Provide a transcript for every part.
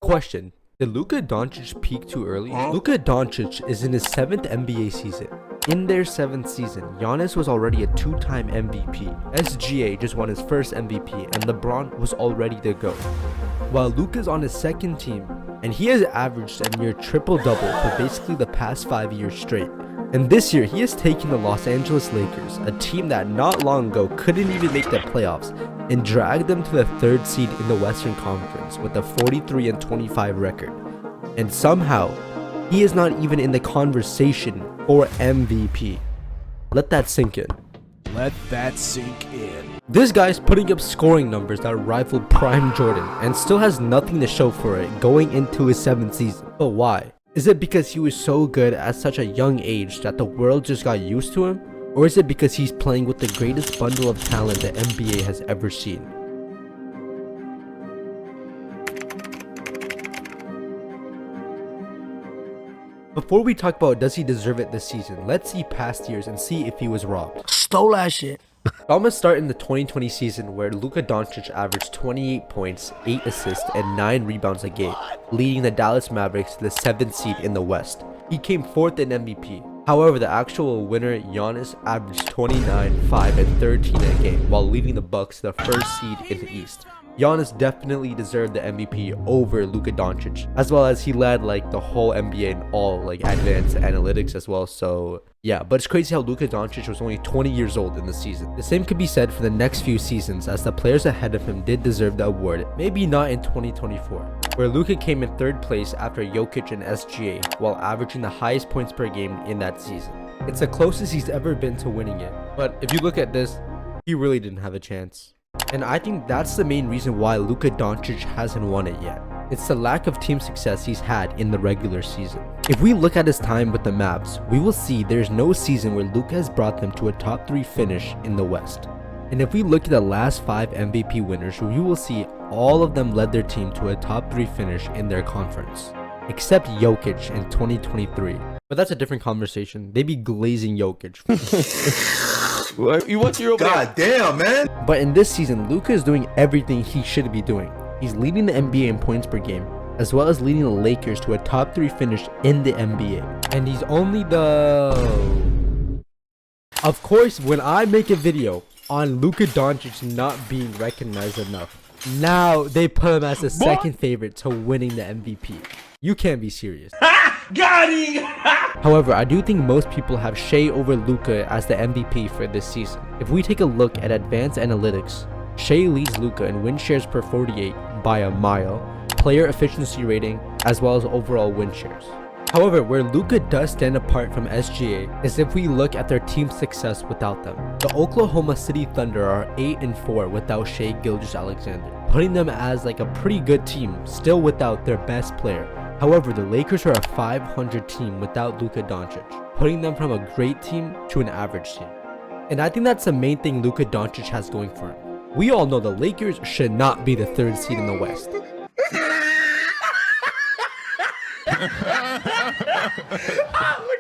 Question: did Luka Doncic peak too early? Luka Doncic is in his 7th NBA season. In their 7th season, Giannis was already a 2-time MVP. SGA just won his first MVP, and LeBron was already the GOAT. While Luka's on his 2nd team, and he has averaged a near triple-double for basically the past 5 years straight. And this year, he has taken the Los Angeles Lakers, a team that not long ago couldn't even make the playoffs, and dragged them to the 3rd seed in the Western Conference with a 43-25 record. And somehow, he is not even in the conversation for MVP. Let that sink in. Let that sink in. This guy's putting up scoring numbers that rival Prime Jordan and still has nothing to show for it going into his 7th season. But why? Is it because he was so good at such a young age that the world just got used to him? Or is it because he's playing with the greatest bundle of talent the NBA has ever seen? Before we talk about does he deserve it this season, let's see past years and see if he was robbed. Stole that shit. I'm gonna start in the 2020 season where Luka Doncic averaged 28 points, 8 assists, and 9 rebounds a game, leading the Dallas Mavericks to the 7th seed in the West. He came 4th in MVP. However, the actual winner, Giannis, averaged 29, 5, and 13 a game while leading the Bucks to the 1st seed in the East. Giannis definitely deserved the MVP over Luka Doncic, as well as he led the whole NBA in all advanced analytics as well. So yeah, but it's crazy how Luka Doncic was only 20 years old in the season. The same could be said for the next few seasons, as the players ahead of him did deserve the award, maybe not in 2024, where Luka came in 3rd place after Jokic and SGA while averaging the highest points per game in that season. It's the closest he's ever been to winning it, but if you look at this, he really didn't have a chance. And I think that's the main reason why Luka Doncic hasn't won it yet. It's the lack of team success he's had in the regular season. If we look at his time with the Mavs, we will see there's no season where Luka has brought them to a top 3 finish in the West. And if we look at the last 5 MVP winners, we will see all of them led their team to a top 3 finish in their conference. Except Jokic in 2023. But that's a different conversation. They be glazing Jokic. What's your God damn, man. But in this season, Luka is doing everything he should be doing. He's leading the NBA in points per game, as well as leading the Lakers to a top 3 finish in the NBA. And he's only the... Of course, when I make a video on Luka Doncic not being recognized enough, now they put him as the 2nd favorite to winning the MVP. You can't be serious. Got him! However, I do think most people have Shea over Luka as the MVP for this season. If we take a look at advanced analytics, Shea leads Luka in win shares per 48 by a mile, player efficiency rating, as well as overall win shares. However, where Luka does stand apart from SGA is if we look at their team success without them. The Oklahoma City Thunder are 8-4 without Shea Gilgeous-Alexander, putting them as a pretty good team still without their best player. However, the Lakers are a 500 team without Luka Doncic, putting them from a great team to an average team. And I think that's the main thing Luka Doncic has going for him. We all know the Lakers should not be the 3rd seed in the West. Look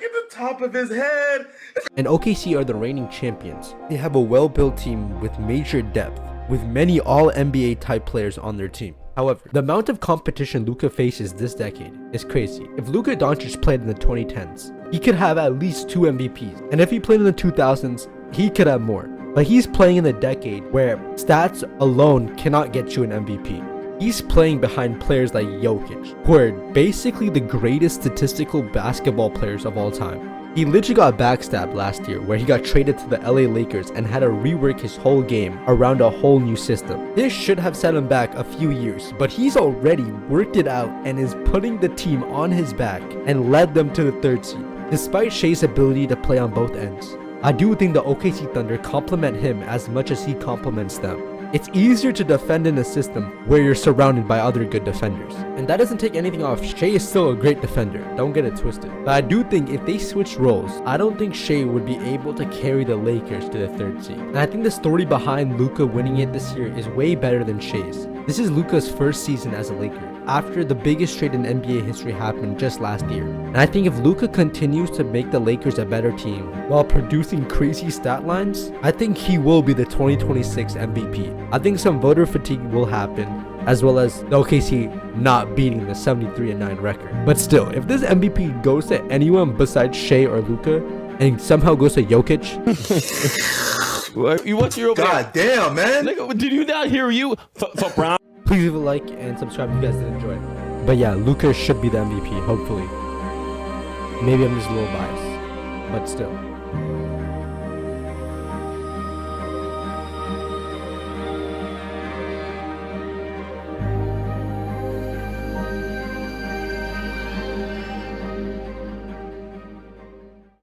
at the top of his head. And OKC are the reigning champions. They have a well-built team with major depth, with many all-NBA type players on their team. However, the amount of competition Luka faces this decade is crazy. If Luka Doncic played in the 2010s, he could have at least 2 MVPs. And if he played in the 2000s, he could have more. But he's playing in the decade where stats alone cannot get you an MVP. He's playing behind players like Jokic, who are basically the greatest statistical basketball players of all time. He literally got backstabbed last year where he got traded to the LA Lakers and had to rework his whole game around a whole new system. This should have set him back a few years, but he's already worked it out and is putting the team on his back and led them to the 3rd seed. Despite Shea's ability to play on both ends, I do think the OKC Thunder complement him as much as he complements them. It's easier to defend in a system where you're surrounded by other good defenders. And that doesn't take anything off. Shea is still a great defender. Don't get it twisted. But I do think if they switch roles, I don't think Shea would be able to carry the Lakers to the 3rd seed. And I think the story behind Luka winning it this year is way better than Shea's. This is Luka's 1st season as a Laker, after the biggest trade in NBA history happened just last year. And I think if Luka continues to make the Lakers a better team while producing crazy stat lines, I think he will be the 2026 MVP. I think some voter fatigue will happen, as well as the OKC not beating the 73-9 record. But still, if this MVP goes to anyone besides Shea or Luka, and somehow goes to Jokic, What's your God damn, man. Nigga, did you not hear you? Fuck Brown. please leave a like and subscribe if you guys did enjoy it. But yeah, Luka should be the MVP, hopefully. Maybe I'm just a little biased, but still.